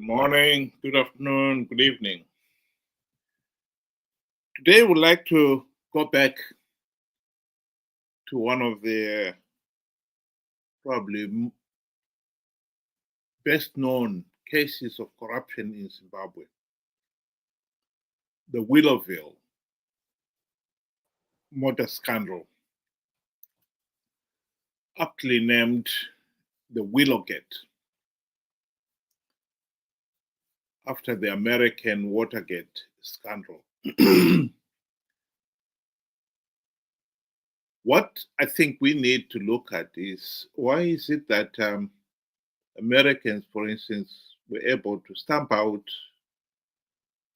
Morning, good afternoon, good evening. Today, we'd like to go back to one of the probably best known cases of corruption in Zimbabwe, the Willowville motor scandal, aptly named the Willowgate, after the American Watergate scandal. What I think we need to look at is why is it that Americans, for instance, were able to stamp out,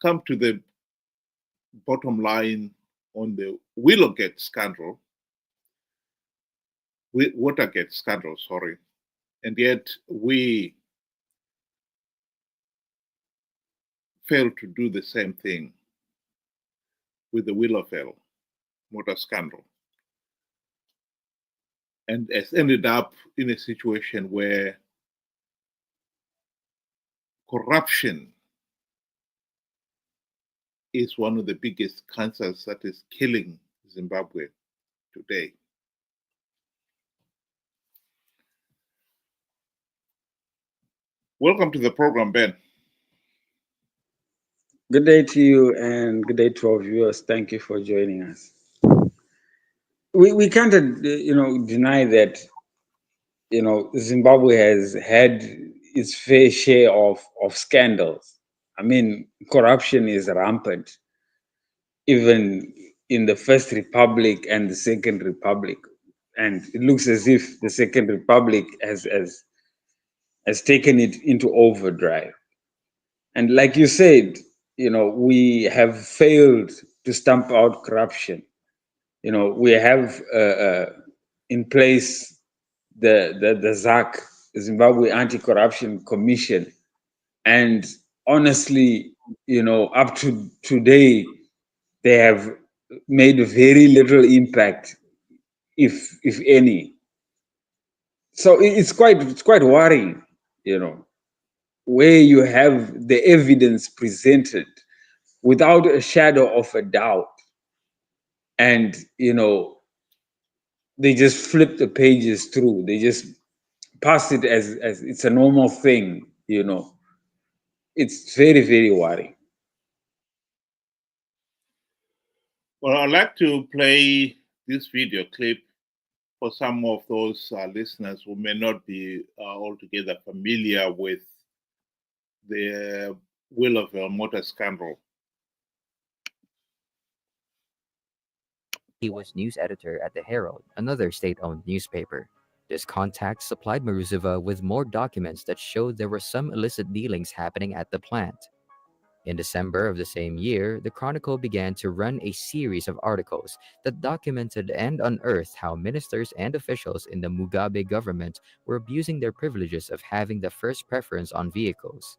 come to the bottom line on the Willowgate scandal, Watergate scandal, sorry, and yet we failed to do the same thing with the Willowville motor scandal, and has ended up in a situation where corruption is one of the biggest cancers that is killing Zimbabwe today. Welcome to the program, Ben. Good day to you and good day to our viewers. Thank you for joining us. We can't, deny that, Zimbabwe has had its fair share of scandals. I mean, corruption is rampant, even in the First Republic and the Second Republic. And it looks as if the Second Republic has taken it into overdrive. And like you said, we have failed to stamp out corruption. We have in place the ZAC, Zimbabwe Anti-Corruption Commission, and honestly, up to today, they have made very little impact, if any. So it's quite worrying, where you have the evidence presented without a shadow of a doubt, and they just flip the pages through. They just pass it as it's a normal thing. It's very, very worrying. Well, I'd like to play this video clip for some of those listeners who may not be altogether familiar with the Willowville motor scandal. He was news editor at the Herald, another state-owned newspaper. This contact supplied Maruziva with more documents that showed there were some illicit dealings happening at the plant. In December of the same year, the Chronicle began to run a series of articles that documented and unearthed how ministers and officials in the Mugabe government were abusing their privileges of having the first preference on vehicles.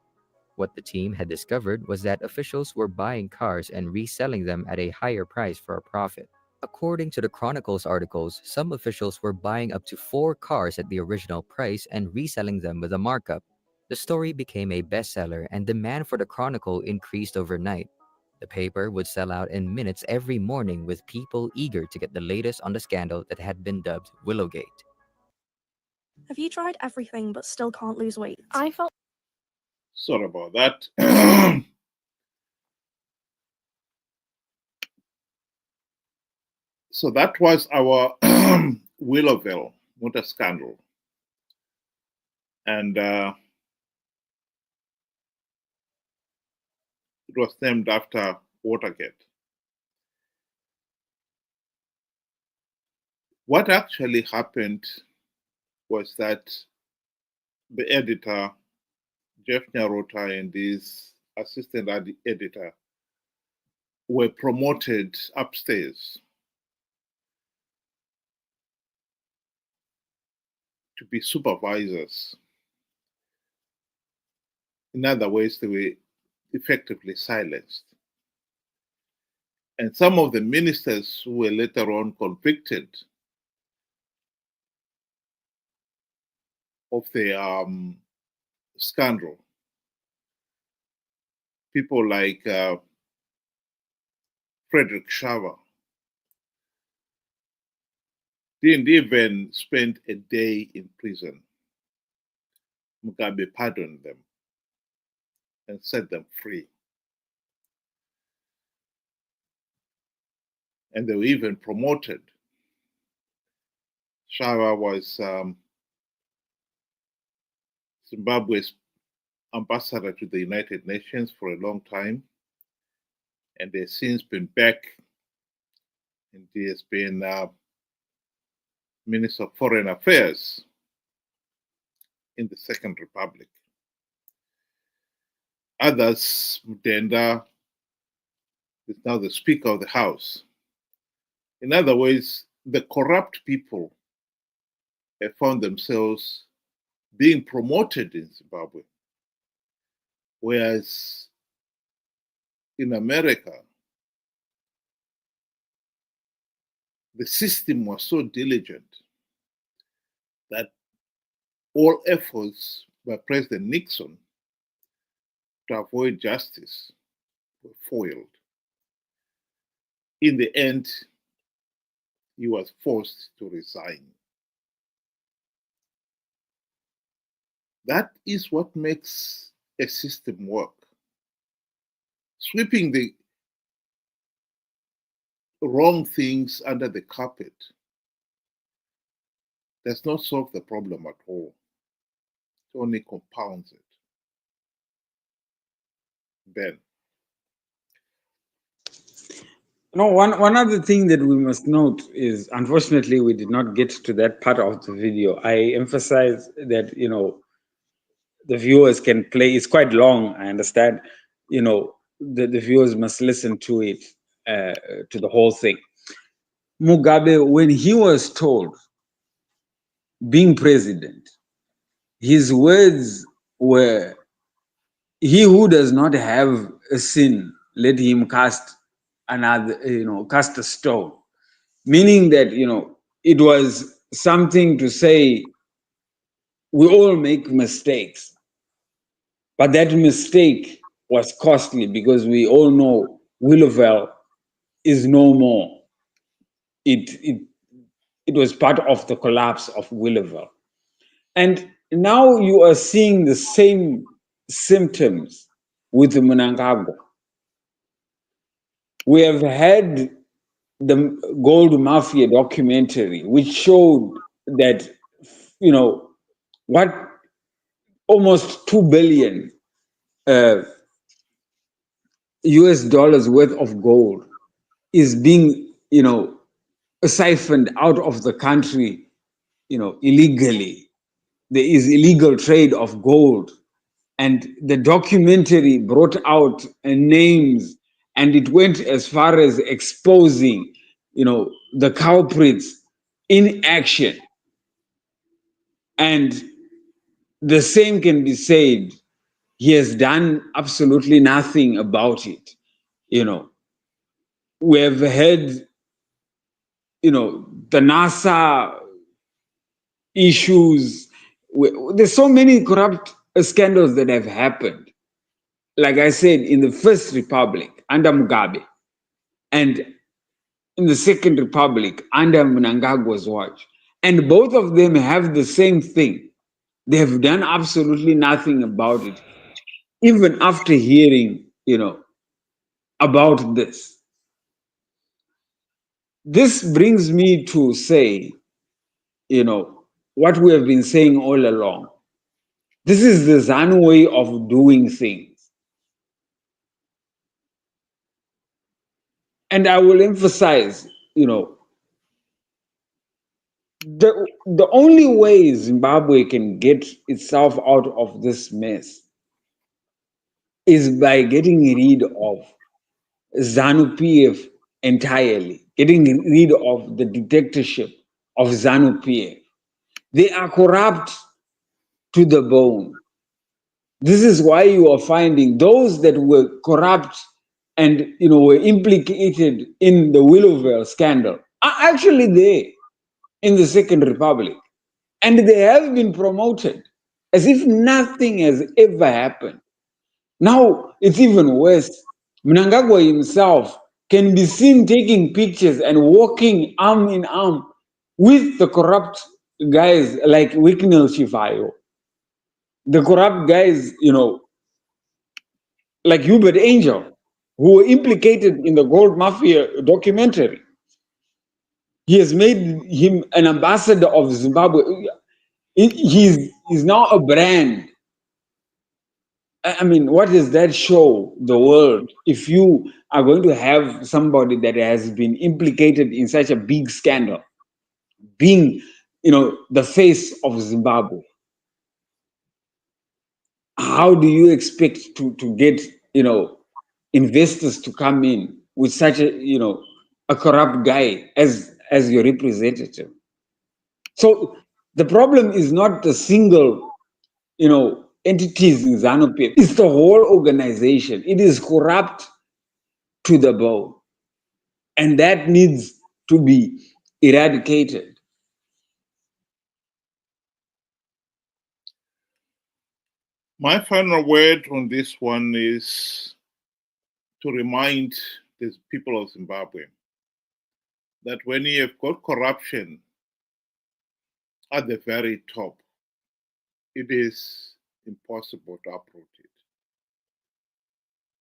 What the team had discovered was that officials were buying cars and reselling them at a higher price for a profit. According to the Chronicle's articles, some officials were buying up to 4 cars at the original price and reselling them with a markup. The story became a bestseller and demand for the Chronicle increased overnight. The paper would sell out in minutes every morning with people eager to get the latest on the scandal that had been dubbed Willowgate. Have you tried everything but still can't lose weight? Sorry about that. So that was our Willowville motor scandal. And it was named after Watergate. What actually happened was that the editor, Jeff Nyarota, and his assistant editor were promoted upstairs to be supervisors. In other words, they were effectively silenced. And some of the ministers who were later on convicted of the scandal people like Frederick Shaver didn't even spend a day in prison. Mugabe pardoned them and set them free. And they were even promoted. Shaver was Zimbabwe's ambassador to the United Nations for a long time, and has since been back, and he has been Minister of Foreign Affairs in the Second Republic. Others, Mudenda is now the Speaker of the House. In other words, the corrupt people have found themselves being promoted in Zimbabwe, whereas in America, the system was so diligent that all efforts by President Nixon to avoid justice were foiled. In the end, he was forced to resign. That is what makes a system work. Sweeping the wrong things under the carpet does not solve the problem at all. It only compounds it. Ben. No, one other thing that we must note is, unfortunately, we did not get to that part of the video. I emphasize that, the viewers can play. It's quite long, I understand. The viewers must listen to it, to the whole thing. Mugabe, when he was told, being president, his words were, "He who does not have a sin, let him cast cast a stone." Meaning that, it was something to say, we all make mistakes, but that mistake was costly because we all know Willowgate is no more. It was part of the collapse of Willowgate. And now you are seeing the same symptoms with Mnangagwa. We have had the Gold Mafia documentary, which showed that, what almost 2 billion US dollars worth of gold is being, siphoned out of the country, illegally. There is illegal trade of gold. And the documentary brought out names, and it went as far as exposing, the culprits in action. And the same can be said, he has done absolutely nothing about it. We have had, the NASA issues. There's so many corrupt scandals that have happened. Like I said, in the First Republic under Mugabe, and in the Second Republic under Mnangagwa's watch. And both of them have the same thing. They have done absolutely nothing about it, even after hearing, about this. This brings me to say, what we have been saying all along. This is the ZANU way of doing things. And I will emphasize, the only way Zimbabwe can get itself out of this mess is by getting rid of ZANU PF entirely, getting rid of the dictatorship of ZANU PF. They are corrupt to the bone. This is why you are finding those that were corrupt and were implicated in the Willowgate scandal are actually there in the Second Republic. And they have been promoted as if nothing has ever happened. Now it's even worse. Mnangagwa himself can be seen taking pictures and walking arm in arm with the corrupt guys like Wicknell Shivayo, the corrupt guys, like Hubert Angel, who were implicated in the gold mafia documentary. He has made him an ambassador of Zimbabwe. He's now a brand. I mean, what does that show the world if you are going to have somebody that has been implicated in such a big scandal being, the face of Zimbabwe? How do you expect to get, investors to come in with such a corrupt guy as your representative? So the problem is not the single, entities in ZANU-PF. It's the whole organization. It is corrupt to the bone, and that needs to be eradicated. My final word on this one is to remind the people of Zimbabwe that when you have got corruption at the very top, it is impossible to uproot it.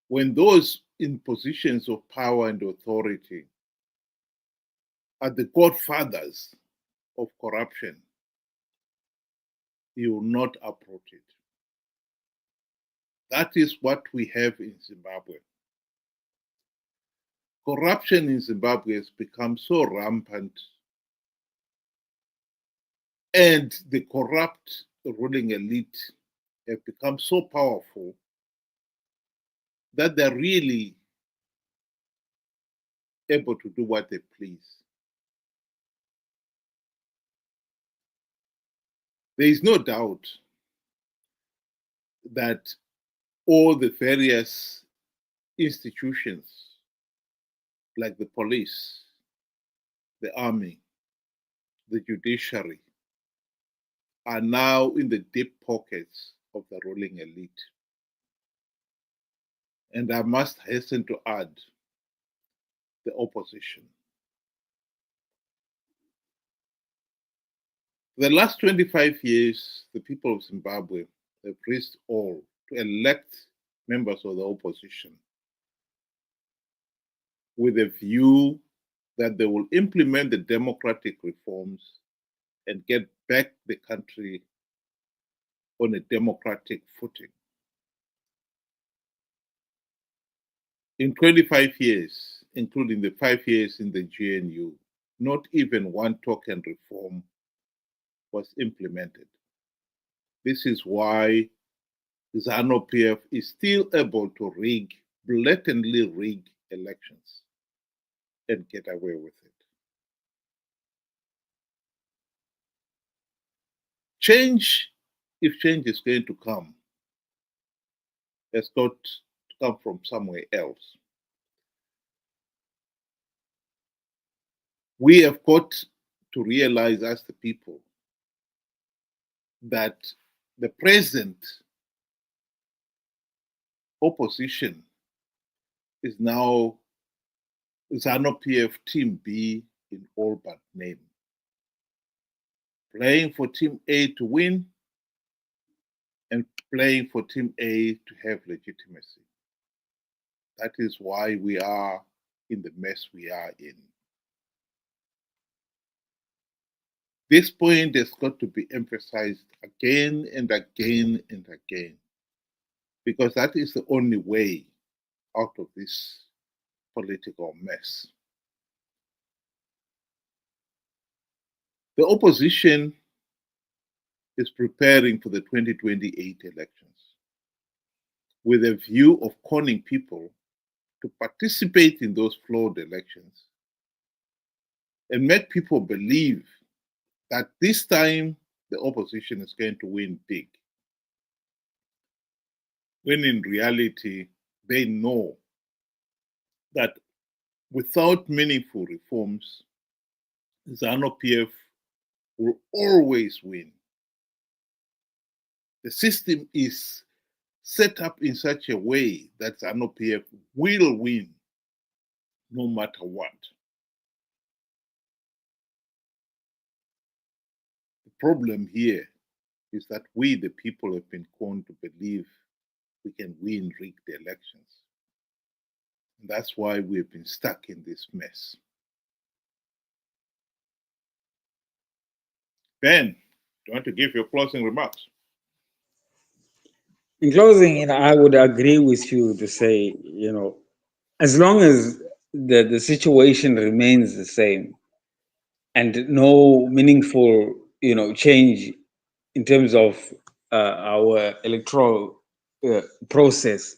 When those in positions of power and authority are the godfathers of corruption, you will not uproot it. That is what we have in Zimbabwe. Corruption in Zimbabwe has become so rampant, and the corrupt ruling elite have become so powerful that they're really able to do what they please. There is no doubt that all the various institutions, like the police, the army, the judiciary, are now in the deep pockets of the ruling elite. And I must hasten to add the opposition. The last 25 years, the people of Zimbabwe have risked all to elect members of the opposition with a view that they will implement the democratic reforms and get back the country on a democratic footing. In 25 years, including the 5 years in the GNU, not even one token reform was implemented. This is why ZANU-PF is still able to blatantly rig elections and get away with it. Change, if change is going to come, has got to come from somewhere else. We have got to realize as the people that the present opposition is now ZANU-PF Team B in all but name. Playing for Team A to win and playing for Team A to have legitimacy. That is why we are in the mess we are in. This point has got to be emphasized again and again and again, because that is the only way out of this political mess. The opposition is preparing for the 2028 elections with a view of conning people to participate in those flawed elections and make people believe that this time the opposition is going to win big, when in reality they know that without meaningful reforms, ZANU-PF will always win. The system is set up in such a way that ZANU-PF will win no matter what. The problem here is that we, the people, have been conned to believe we can win rigged elections. And that's why we've been stuck in this mess. Ben, do you want to give your closing remarks? In closing, I would agree with you to say, as long as the situation remains the same and no meaningful, change in terms of our electoral process,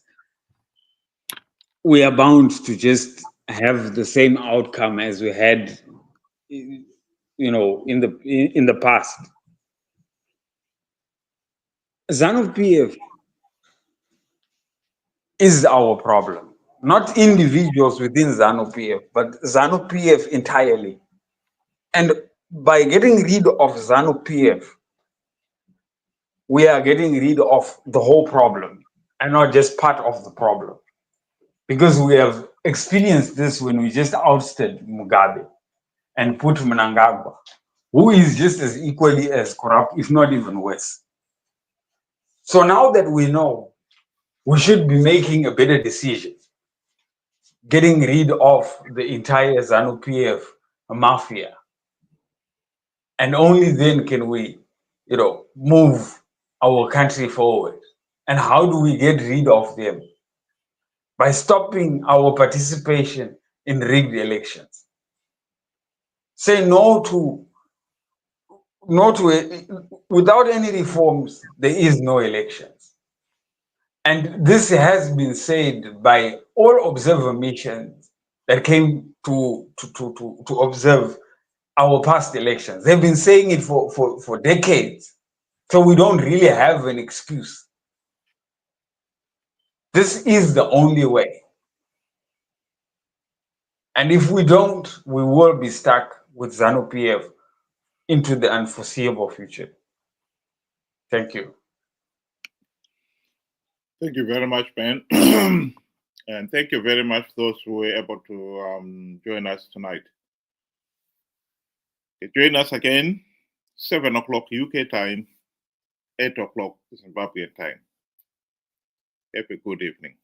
we are bound to just have the same outcome as we had, in the past. ZANU-PF is our problem, not individuals within ZANU-PF, but ZANU-PF entirely. And by getting rid of ZANU-PF, we are getting rid of the whole problem and not just part of the problem. Because we have experienced this when we just ousted Mugabe and put Mnangagwa, who is just as equally as corrupt, if not even worse. So now that we know, we should be making a better decision, getting rid of the entire ZANU-PF mafia. And only then can we, move our country forward. And how do we get rid of them? By stopping our participation in rigged elections. Say no to without any reforms, there is no elections. And this has been said by all observer missions that came to observe our past elections. They've been saying it for decades. So we don't really have an excuse. This is the only way. And if we don't, we will be stuck with ZANU-PF into the unforeseeable future. Thank you. Thank you very much, Ben. And thank you very much those who were able to join us tonight. Join us again, 7 o'clock UK time, 8 o'clock Zimbabwean time. Have a good evening.